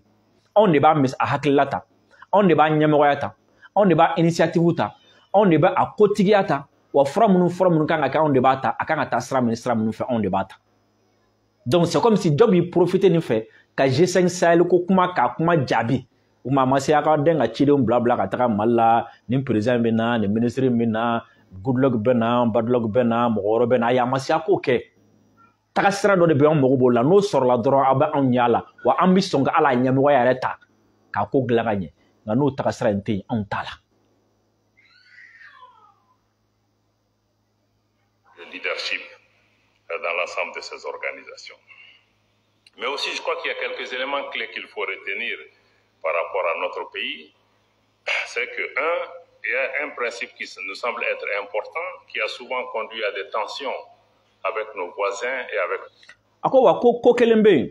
on ne ba mis a hakilata on ne ba nyamoyata on ne ba initiative ta on ne ba akotigiyata wa fura munu kan ka on ne ba ta aka ta sra ministre munu fait on ne ba ta donc c'est comme si job il profiter ni fait ka G5 Sahel ko kuma jabi ou mama se aka denga chide blabla ka taka malla ni president bena ni ministre bena good luck bena bad luck bena mogoro bena ya masi ako ke taga sira dɔ de bɛ an mago b'o la n'o sɔrɔla dɔrɔn aw bɛ anw ɲɛ a la wa an bɛ sɔn ka ala ɲɛmɔgɔya yɛrɛ ta k'a ko dilan ka ɲɛ nka n'o taga sira in tɛ yen anw t'a la. Le leadership dans l'ensemble de ces organisations. Mais aussi, je crois qu'il y a quelques éléments clés qu'il faut retenir par rapport à notre pays. C'est que, il y a un principe qui nous semble être important, qui a souvent conduit à des tensions avec nos voisins et avec... Ako wa ko kelen bɛ yen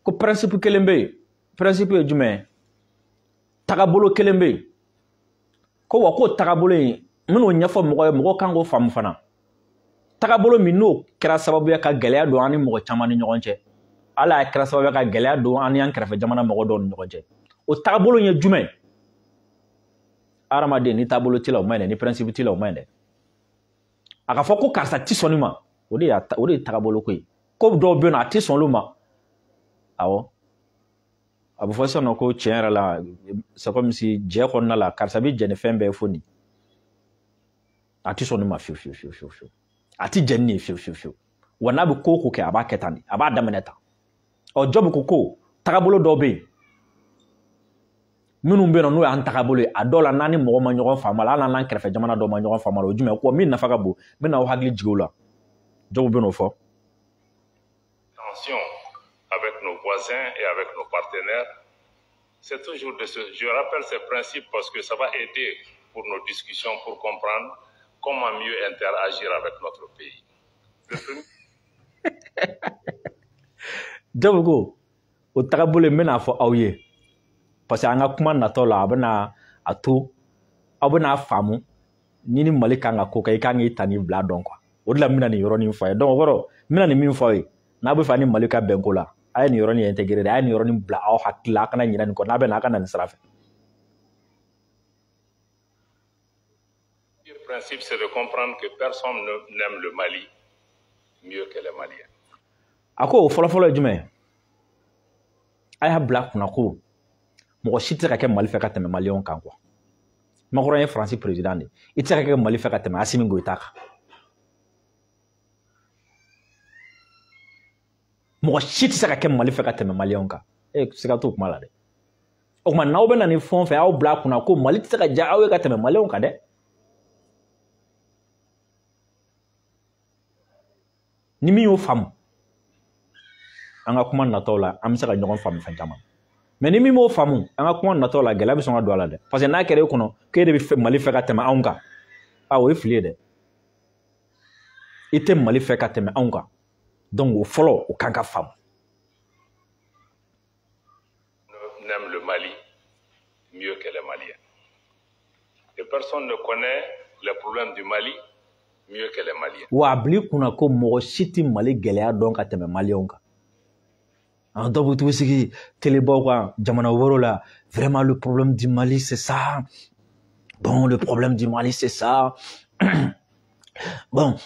ko principe kelen bɛ yen principe ye jumɛn tagabolo kelen bɛ yen ko wa ko tagabolo in min'o ɲɛfɔ mɔgɔ ye mɔgɔ kan k'o faamu fana tagabolo min n'o kɛra sababu ye ka gɛlɛya don an ni mɔgɔ caman ni ɲɔgɔn cɛ ala y'a kɛra sababu ye ka gɛlɛya don an ni an kɛrɛfɛ jamana mɔgɔ dɔw ni ɲɔgɔn cɛ o tagabolo in ye jumɛn hadamaden ni taabolo t'i la o man ɲi dɛ ni principe t'i la o man ɲi dɛ a ka fɔ ko karisa ti sɔn nin ma o de ye tagabolo ko ye ko dɔw bɛ yen nɔ a ti sɔn olu ma awɔ a bɛ fɔ sisan nɔ ko tiɲɛ yɛrɛ la c'est comme si jɛ kɔnɔna la karisa bɛ jɛ ni fɛn bɛɛ ye fo nin a ti sɔn nin ma fiyewu fiyewu fiyewu fiyewu a ti jɛ nin ye fiyewu fiyewu fiyewu wa n'a bɛ ko o ko kɛ a b'a kɛ tan de a b'a daminɛ tan ɔ jɔn ko tagabolo dɔw bɛ yen minnu bɛ yen nɔ n'o y'an tagabolo ye a dɔw la n'an ni mɔgɔ ma ɲɔgɔn faamu la hali n'an kɛrɛfɛ jamana dɔw ma ɲɔgɔn faamu la o jumɛn ko min nafa ka bon n bɛ n'aw hakili jigin o la jɔnw bɛ n'o fɔ. Tension avec nos voisins et avec nos partenaires, c'est toujours de ce... Je rappelle ces principes parce que ça va aider pour nos discussions, pour comprendre comment mieux interagir avec notre pays. Jɔn ko o tagabolo in n bɛna fɔ aw ye parce que an ka kuma natɔ la a bɛna a to aw bɛna faamu ni ni Mali kan ka ko kɛ i kan k'i ta ni bila dɔn quoi o de la n bɛna nin yɔrɔnin fɔ a ye donc o kɔrɔ n bɛna nin min fɔ aw ye n'a bɛ fɛ ni Mali ka bɛn ko la a ye nin yɔrɔnin intégré de a ye nin yɔrɔnin bila aw hakili la a kana ɲinɛ nin kɔ n'a bɛ na a ka na nin sira fɛ. Le principe c'est de comprendre que personne n'aime le Mali mieux que les Maliens. A ko o fɔlɔfɔlɔ ye jumɛn a y'a bila kunna ko mɔgɔ si tɛ se ka kɛ Mali fɛ ka tɛmɛ Maliyɛnw kan quoi Macron ye Faransi président de i tɛ se ka kɛ Mali fɛ ka tɛmɛ Assimi Goïta kan mɔgɔ si tɛ se ka kɛ Mali fɛ ka tɛmɛ Maliyɛnw kan siga t'o kuma la dɛ o tuma n'aw bɛ na nin fɛn o fɛn aw bila kunna ko Mali tɛ se ka diya aw ye ka tɛmɛ Maliyɛnw kan dɛ ni min y'o faamu an ka kuma natɔw la an bɛ se ka ɲɔgɔn faamu fɛn caman mais ni min m'o faamu an ka kuma natɔw la gɛlɛya bɛ sɔn ka don a la dɛ parce que n'a kɛra e kɔnɔ k'e de bɛ Mali fɛ ka tɛmɛ anw kan o ye fili ye dɛ i tɛ Mali fɛ ka tɛmɛ anw kan donc o fɔlɔ o kan ka faamu. N'aime le Mali mieux que les Maliens et personne ne connaît les problèmes du Mali mieux que les Maliens. Wa bili kunna ko mɔgɔ si tɛ Mali gɛlɛya dɔn ka tɛmɛ Maliyɛnw kan. Dɔw bɛ t'u sigi télébaw kan jamana wɛrɛw la vraiment le problème du Mali c'est ça bon le problème du Mali c'est ça bon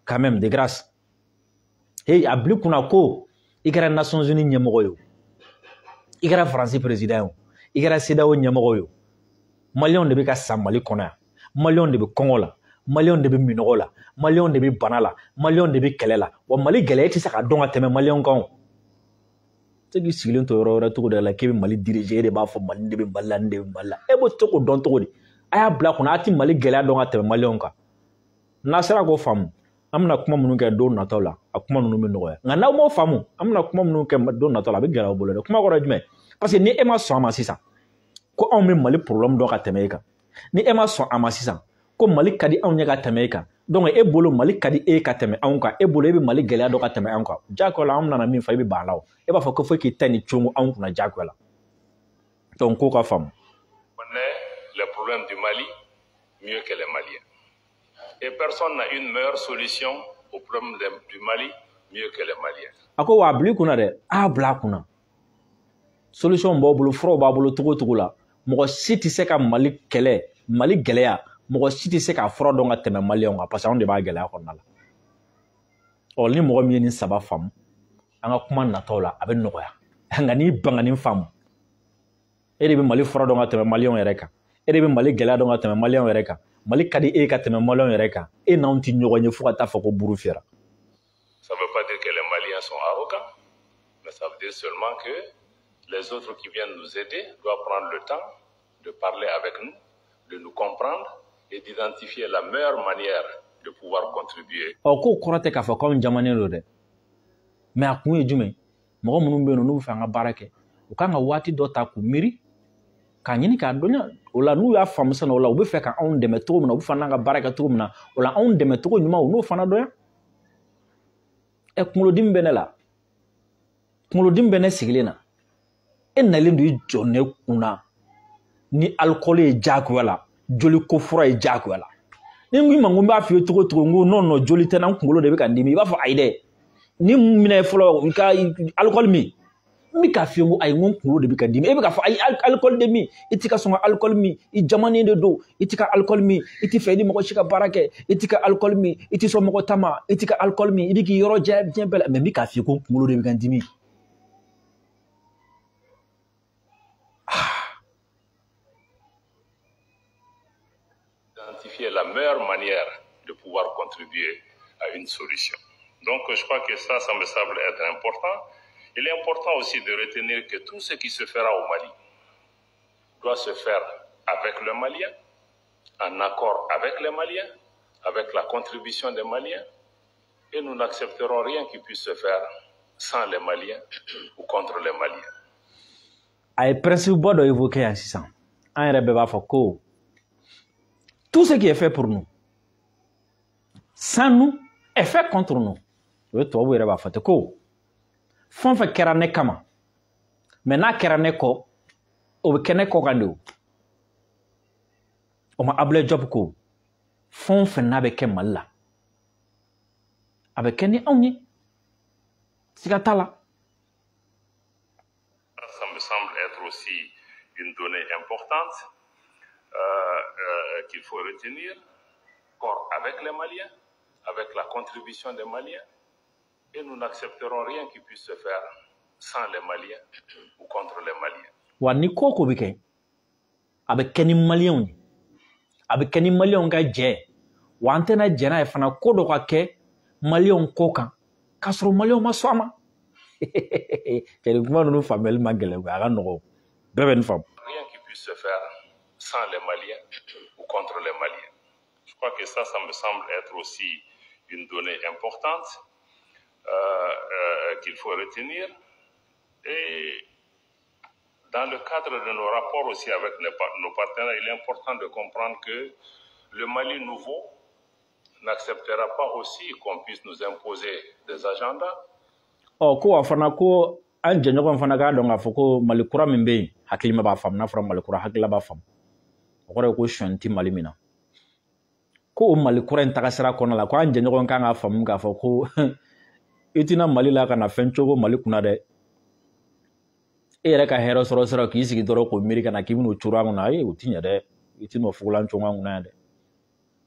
quand même de grâce hey a bili kunna ko i kɛra Nations Unies ɲɛmɔgɔ ye o i kɛra Faransi président ye o i kɛra CEDEAO ɲɛmɔgɔ ye o Maliyɛnw de bɛ ka sa Mali kɔnɔ yan Maliyɛnw de bɛ kɔngɔ la Maliyɛnw de bɛ minɔgɔ la Maliyɛnw de bɛ bana la Maliyɛnw de bɛ kɛlɛ la wa Mali gɛlɛya tɛ se ka dɔn ka tɛmɛ Maliyɛnw kan o tɛ k'i sigilen to yɔrɔ wɛrɛ cogo dɔ la k'e bɛ Mali diriger e de b'a fɔ Mali de bɛ Mali la nin de bɛ Mali la e b'o tɛ k'o dɔn cogo di a y'a bila kunna a tɛ Mali gɛlɛya dɔn ka tɛmɛ Maliyɛnw kan n'a sera k'o faamu an bɛna kuma minnu kɛ don nataw la a kuma ninnu bɛ nɔgɔya nka n'aw m'o faamu an bɛna kuma minnu kɛ don nataw la a bɛ gɛlɛya aw bolo dɛ kuma kɔrɔ ye jumɛn parce que ni e ma sɔn a ma sisan ko anw bɛ Mali problème dɔn ka tɛmɛ e kan ni e ma sɔn a ma sisan ko Mali ka di anw ɲɛ ka tɛmɛ e kan donc e bolo Mali ka di e ka tɛmɛ anw kan e bolo e bɛ Mali gɛlɛya dɔn ka tɛmɛ anw kan diyagoya la an nana min fɔ e bɛ ban a la o e b'a fɔ ko fo k'i ta ni cogo anw kunna diyagoya la donc k'o ka faamu. On connaît les problèmes du Mali mieux que les Maliens et personne n'a une meilleure solution aux problèmes du Mali mieux que les Maliens. A ko wa a bila i kunna dɛ a bila a kunna solution b'aw bolo furaw b'a bolo cogo o cogo la mɔgɔ si tɛ se ka Mali kɛlɛ Mali gɛlɛya mɔgɔ si tɛ se ka fura dɔn ka tɛmɛ Maliyɛnw kan parce que anw de b'a gɛlɛya kɔnɔna la ɔ ni mɔgɔ min ye nin saba faamu an ka kuma nataw la a bɛ nɔgɔya nka n'i ban ka nin faamu e de bɛ Mali fura dɔn ka tɛmɛ Maliyɛnw yɛrɛ kan e de bɛ Mali gɛlɛya dɔn ka tɛmɛ maliyɛnw yɛrɛ kan Mali ka di e ka tɛmɛ maliyɛnw yɛrɛ kan e n'anw tɛ ɲɔgɔn ye fo ka taa fɔ ko buru fiyɛra. Ça ne veut pas dire que les Maliens sont arrogants, mais ça veut dire seulement que les autres qui viennent nous aider doivent prendre le temps de parler avec nous, de nous comprendre et d'identifier la meilleure manière de pouvoir contribuer. Ko kɔrɔ tɛ k'a fɔ k'anw jamanen don dɛ, mais a kun ye jumɛn mɔgɔ minnu bɛ yen n'u bɛ fɛ an ka baara kɛ u kan ka waati dɔ ta k'u miiri k'a ɲini k'a dɔn o la n'u y'a faamu sisan o la u bɛ fɛ k'anw dɛmɛ cogo min na u bɛ fɛ n'an ka baara kɛ cogo min na o la anw dɛmɛ cogo ɲuman u n'o fana dɔn kunkolodimi bɛ ne la kunkolodimi bɛ ne sigilen na e nalen don i jɔ ne kunna ni alikɔli ye diyagoya la joli ko fura ye diyagoya la ni n ko i ma n ko n b'a f'i ye cogo cogo n ko non joli tɛ n na n kunkolo de bɛ ka n dimi i b'a fɔ ayi dɛ ni minɛ fɔlɔ i ka alikɔli min n bɛ k'a f'i ye n ko ayi n ko n kunkolo de bɛ ka dimi e bɛ k'a fɔ ayi alikɔli de min i tɛ ka sɔn ka alikɔli min i jamanen de don i tɛ ka alikɔli min i tɛ fɛ i ni mɔgɔ si ka baara kɛ i tɛ ka alikɔli min i tɛ sɔn mɔgɔ ta ma i tɛ ka alikɔli min i bɛ k'i yɔrɔ jɛ diɲɛ bɛɛ la mais n bɛ k'a f'i ye ko n kunkolo de bɛ ka n dimi. Identifier la meilleure manière de pouvoir contribuer à une solution. Donc je crois que ça me semble être important. Il est important aussi de retenir que tout ce qui se fera au Mali doit se faire avec le Malien, en accord avec les Maliens, avec la contribution des Maliens, et nous n'accepterons rien qui puisse se faire sans les Maliens ou contre les Maliens. A ye principe bɔ dɔ évoqué yan sisan an yɛrɛ bɛɛ b'a fɔ ko tout ce qui est fait pour nous sans nous est fait contre nous o ye tubabu yɛrɛ b'a fɔ ten ko fɛn o fɛn kɛra ne kama mais n'a kɛra ne kɔ o bɛ kɛ ne kɔ kan de o o ma Ablaye Diop ko fɛn o fɛn n'a bɛ kɛ Mali la a bɛ kɛ ni anw ye siga t'a la. Ça me semble être aussi une donnée importante qu'il faut retenir, corps avec les Maliens, avec la contribution des Maliens, et nous n'accepterons rien qui puisse se faire sans les Maliens ou contre les Maliens. Wa ni ko ko bɛ kɛ a bɛ kɛ ni Maliyɛnw ye a bɛ kɛ ni Maliyɛnw ka jɛ wa an tɛna jɛ n'a ye fana ko dɔ ka kɛ Maliyɛnw ko kan k'a sɔrɔ Maliyɛnw ma sɔn a ma. Rien qui puisse se faire sans les Maliens ou contre les Maliens. Je crois que ça me semble être aussi une donnée importante qu'il faut retenir. Et dans le cadre de nos rapports aussi avec nos partenaires, il est important de comprendre que le Mali nouveau n'acceptera pas aussi qu'on puisse nous imposer des agendas. Ko a fana ko an jɛɲɔgɔn fana k'a dɔn k'a fɔ ko Mali kura min bɛ yen hakilima b'a faamu n'a fɔra Mali kura hakilila b'a faamu o kɔrɔ ye ko sɔn tɛ Mali min na ko o Mali kura in tagasira kɔnɔna la ko an jɛɲɔgɔn kan k'a faamu k'a fɔ ko i tɛna Mali la ka na fɛn cogo Mali kunna dɛ e yɛrɛ ka hɛrɛ sɔrɔ sira k'i sigi dɔrɔn k'o miiri ka na k'i bɛn'o coron an kunna ayi o ti ɲɛ dɛ i tɛ n'o fugulan cogo an kunna yan dɛ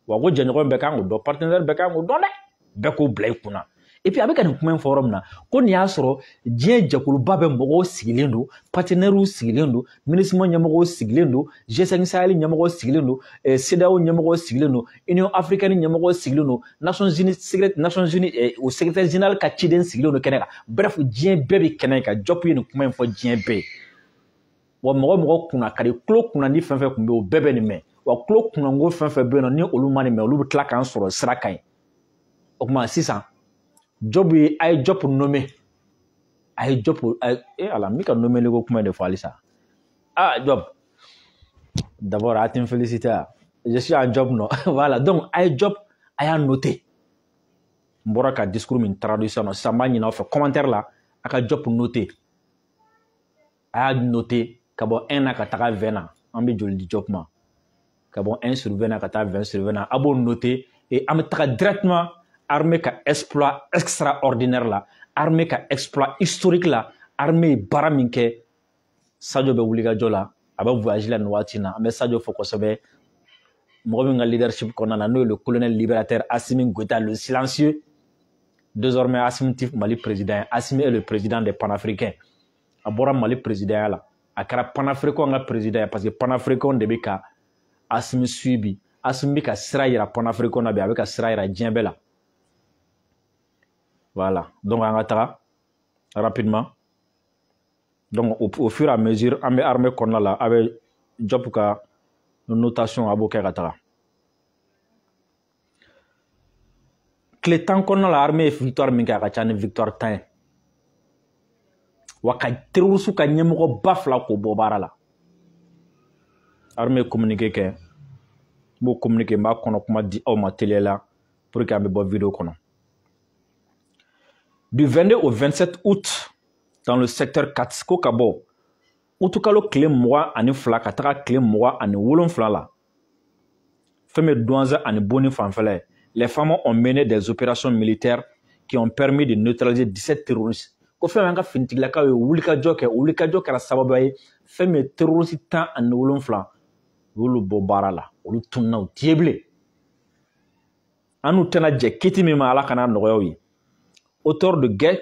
wa ko jɛɲɔgɔn bɛɛ kan k'o dɔn partenaire bɛɛ kan k'o dɔn dɛ bɛɛ k'o bila i kunna. Et puis avec nin kuma in fɔ yɔrɔ min na ko nin y'a sɔrɔ diɲɛ jɛkuluba bɛ mɔgɔw sigilen don partenaires sigilen don MINUSMA ɲɛmɔgɔw sigilen don G5 Sahel ɲɛmɔgɔw sigilen don CEDEAO ɲɛmɔgɔw sigilen don Union africaine ɲɛmɔgɔw sigilen don Nations Unies o secrétaire général ka ciden sigilen don kɛnɛ kan bref diɲɛ bɛɛ bɛ kɛnɛ kan Diop ye nin kuma in fɔ diɲɛ bɛɛ wa mɔgɔ kunna ka di tulo kunna ni fɛn fɛn kun bɛ o bɛɛ bɛ nin mɛn wa tulo kunnanko fɛn fɛn bɛ yen nɔ ni olu ma nin mɛn olu bɛ tila k'an sɔrɔ sira kan o kuma sisan Diop ye a ye Diop nommé a ye Diop ala n bɛ ka nommé ko kuma de fɔ halisa Diop d'abord a tɛ n féliciter je suis en Diop non voilà donc a ye Diop a y'a noté n bɔra ka discours min traduction na sisan n b'a ɲini aw fɛ commentaire la a ka Diop noté a y'a noté ka bɔ 1 na ka taga 20 na an bɛ joli di Diop ma ka bɔ 1 sur 20 na ka taa 20 sur 20 na a b'o noté et an bɛ taga directement armée ka exploit extraordinaire la armée ka exploit historique la armée baara min kɛ Sadio bɛ wulikajɔ la a bɛ voyage la nin waati na an bɛ Sadio fɔ kosɛbɛ mɔgɔ min ka leadership kɔnɔna na n'o ye le colonel libérateur Assimi Goïta le silencieux désormais Assimi tɛ Mali président Assimi est le président des panafricains a bɔra Mali présidenya la a kɛra panafricain ka président parce que panafricain de bɛ ka Assimi suivi Assimi ka sira yira panafricain na bi avec ka sira yira diɲɛ bɛɛ la. Voilà, donc on va rapidement. Donc au fur et à mesure an bɛ armée kɔnɔna la a bɛ job ka notation a b'o kɛ ka taga. Tile 10 kɔnɔna la armée ye victoire min kɛ a ka ca ni victoire 10 ye. Wa ka terroriste ka ɲɛmɔgɔ ba fila k'o bɔ baara la. Armée ye communiqué kɛ n b'o communiqué n b'a kɔnɔ kuma di aw ma teliya la pour que an bɛ bɔ vidéo kɔnɔ. Du 22 au 27 août dans le secteur 4 ko ka bɔ utukalo tile 22 ka taga tile 27 la fɛn min Douentza ani Boni fanfɛla ye. Les femmes ont mené des opérations militaires qui ont permis de neutraliser 17 terroristes. Ko fɛn min ka finitigilakaw ye wulikajɔ kɛ wulikajɔ kɛra sababu ye fɛn min terroriste 17 olu bɔ baara la olu tununa u tiye bilen an n'u tɛna jɛ kiti min ma Ala kana nɔgɔya u ye. Auteur de guerre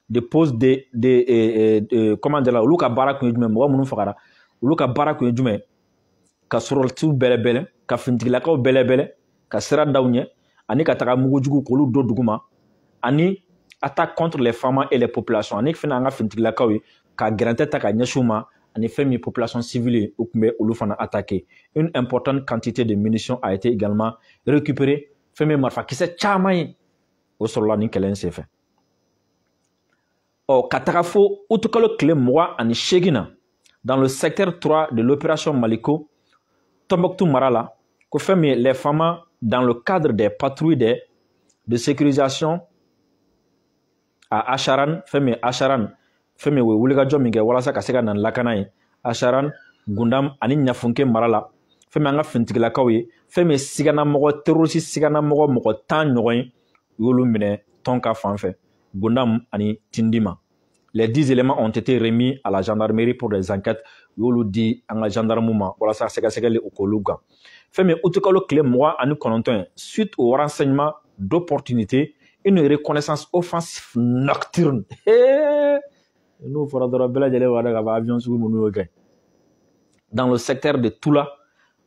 dépose comment dire olu ka baara kun ye jumɛn mɔgɔ minnu fagara olu ka baara kun ye jumɛn ka sɔrɔlatiw bɛlɛbɛlɛ ka finitigilakaw bɛlɛbɛlɛ ka sira daw ɲɛ ani ka taga mugujugu k'olu don duguma ani attaque contre les femmes et les populations ani fana an ka finitigilakaw ye ka gɛrɛntɛ ta ka ɲɛsin u ma ani fɛn min population civile u tun bɛ olu fana attaquer. Une importante quantité de munitions a été également récupérée fɛn min marifakisɛ caman ye o sɔrɔla nin kɛlɛ in senfɛ. Ka taga fo utukalo tile 28 na dans le secteur 3 de l'opération Maliko Tombouctou mara la ko fɛn min les femmes dans le cadre des patrouilles de sécurisation à Acharan fɛn min Acharan fɛn min o ye wulikajɔ min kɛ walasa ka se ka na ni lakana ye Acharan Gundam ani Ɲafunke mara la fɛn min an ka finitigilakaw ye fɛn min siganamɔgɔ terroriste siganamɔgɔ mɔgɔ 10 ɲɔgɔn ye u y'olu minɛ tɔn ka fanfɛ Gundam ani Tindima. Les 10 éléments ont été remis à la gendarmerie pour des enquêtes. Yolu di an ka gendarme ma walasa sɛgɛsɛgɛli o k'olu kan. Fɛn min utukalo tile 29 suite au renseignement d'opportunité une reconnaissance offensive nocturne. N'o fɔra dɔrɔn bɛɛ lajɛlen b'a dɔn k'a fɔ avion sugu minnu y'o kɛ. Dans le secteur de Tula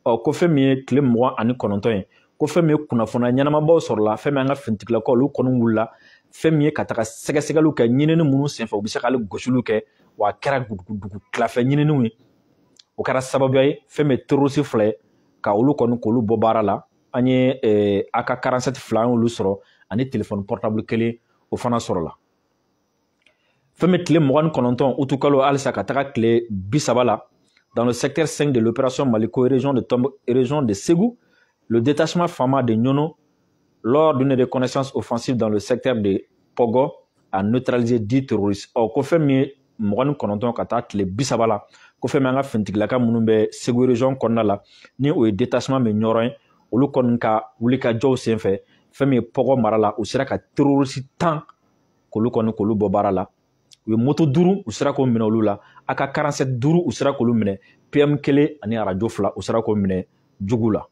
ko fɛn min ye tile 29 ye ko fɛn min ye kunnafoniya ɲɛnamabaw sɔrɔla fɛn min an ka finitigilakaw olu kɔni wulila fɛn min ye ka taga sɛgɛsɛgɛliw kɛ ɲinini minnu senfɛ u bɛ se k'ale gosiliw kɛ wa a kɛra dugu tilafɛ ɲininiw ye o kɛra sababu ye fɛn min ye terroriste fila ye ka olu kɔni k'olu bɔ baara la an ye AK-47 fila an y'olu sɔrɔ ani téléphone portable kelen o fana sɔrɔla fɛn min tile 29 utukalo halisa ka taga tile 30 la dans le secteur 5 de l'opération Maliko région de Ségou le détachement Fama de Nyono lors d'une reconnaissance offensive dans le secteur de Pogo a neutralisé 10 terroristes. Ko fɛn min ye 29 ka taa tile 30 la ko fɛn min an ka finitigilaka minnu bɛ Ségou région kɔnɔna la ni o ye détachement min ɲɔrɔ ye olu kɔni ka wulikajɔw senfɛ fɛn min ye Pogo mara la u sera ka terroriste 10 k'olu bɔ baara la u ye moto 5 u sera k'o minɛ olu la AK-47 5 u sera k'olu minɛ PM 1 ani radio 2 u sera k'o minɛ Djougou la.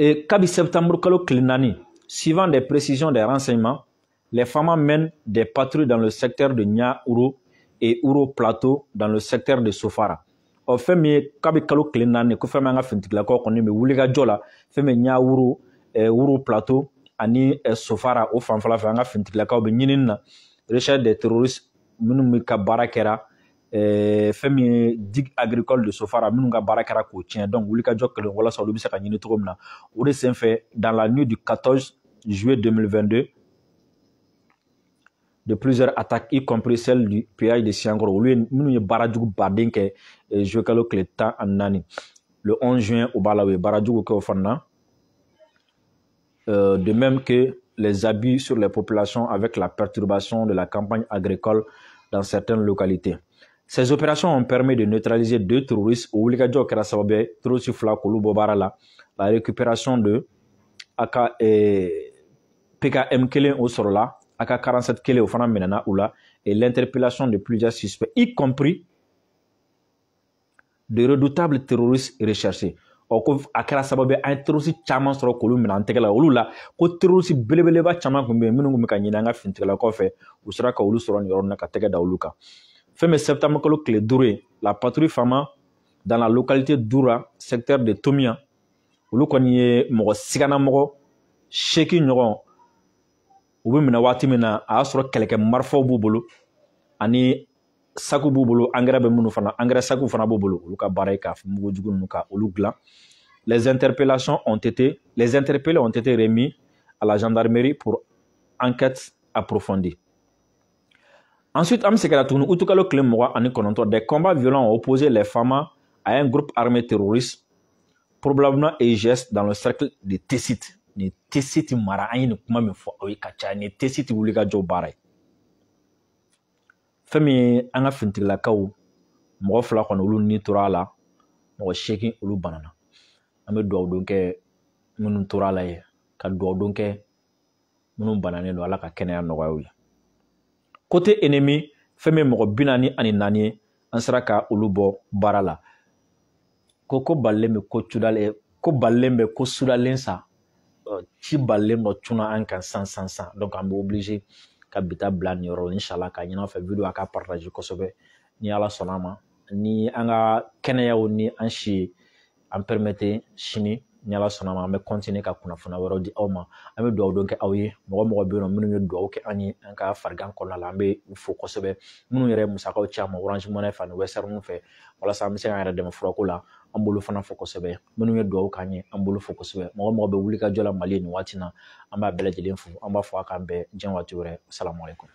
Et kabi septembre kalo tile 4 suivant des précisions des renseignements les femmes mènent des patrouilles dans le secteur de Nya-Ouro et Ouro Plateau dans le secteur de Sofara. Fɛn min ye kabi kalo tile 4 ko fɛn min an ka finitigilakaw kɔni bɛ wulikajɔ la fɛn min Nya-Ouro Ouro Plateau ani Sofara o fanfɛla fɛ an ka finitigilakaw bɛ ɲinini na recherche des terroristes minnu bɛ ka baara kɛra fɛn min ye digue agricole de Sofara minnu ka baara kɛra k'o tiɲɛ donc wulikajɔ kelen walasa olu bɛ se ka ɲini cogo min na o de senfɛ dans la nuit du 14 juillet 2022 de plusieurs attaques y compris celle du péage de Siangoro olu ye minnu ye baarajugu baden kɛ juillet kalo tile 14 le 11 juin o b'a la u ye baarajugu kɛ o fana na de même que les abus sur les populations avec la perturbation de la campagne agricole dans certaines localités. Ces opérations ont permis de neutraliser 2 terroristes au wulikajɔ kɛra sababu ye terroriste fila k'olu bɔ baara la la récupération de PKM 1 au sɔrɔla AK-47 1 o fana minɛna u la et l'interpellation de plusieurs suspects y compris de redoutables terroristes recherchés. Ko a kɛra sababu an ye terroriste caman sɔrɔ k'olu minɛ an tɛgɛ la olu la ko terroriste belebeleba caman tun bɛ yen minnu tun bɛ ka ɲini an ka finitigilakaw fɛ u sera ka olu sɔrɔ nin yɔrɔ in na ka tɛgɛ da olu kan. Fin septembre kalo kile 5 la patrouille Fama dans la localité d'Oura, secteur de Tomia, olu kɔni ye mɔgɔ sigana mɔgɔ 8 ɲɔgɔn u bɛ minɛ waati min na a y'a sɔrɔ kɛlɛkɛ marifaw b'u bolo ani saku b'u bolo engrais bɛ minnu fana engrais saku fana b'u bolo olu ka baara ye ka mugujugu ninnu ka olu dilan. Les interpellés ont été remis à la gendarmerie pour enquête approfondie. Ensuite, des combats violents ont opposé les femmes à un groupe armé terroriste, probablement EGS, dans le cercle de Tessit. Ni Tessit mara ayi kuma min fɔ aw ye ka caya ni Tessit wuli ka jɔ baara ye. Fɛn min ye an ka finitigilakaw mɔgɔ 2 kɔni olu ni tora a la mɔgɔ 8 olu banana. An bɛ dugawu don kɛ minnu tora a la ye ka dugawu don kɛ minnu bananen don Ala ka kɛnɛya nɔgɔya u ye. Côté ennemi, fɛn min ye mɔgɔ 44 ye an sera ka olu bɔ baara la. Ko balilen bɛ ko cudalen ko balilen bɛ ko sudalen sa ci balilen dɔ cunna an kan san. Donc an bɛ obligé ka bita bila nin yɔrɔ la inshallah ka ɲin'a fɛ video a ka partage kosɛbɛ ni Ala sɔnna a ma ni an ka kɛnɛyaw ni an si an permettre sini ni Ala sɔnna a ma an bɛ continuer ka kunnafoniya wɛrɛw di aw ma an bɛ dugawu don kɛ aw ye mɔgɔ bɛ yen nɔ minnu ye dugawu kɛ an ye an ka farigan kɔnɔna la an bɛ u fo kosɛbɛ minnu yɛrɛ musakaw ci an ma Orange Money fɛ ani Western fɛ walasa an bɛ se k'an yɛrɛ dɛmɛ furako la an bolo fana fo kosɛbɛ minnu ye dugawu k'an ye an bolo fo kosɛbɛ mɔgɔ bɛ wuli ka jɔ la Mali nin waati na an b'a bɛɛ lajɛlen fo an b'a fɔ a k'an bɛn diɲɛ waati wɛrɛ. Assalamu alaikum.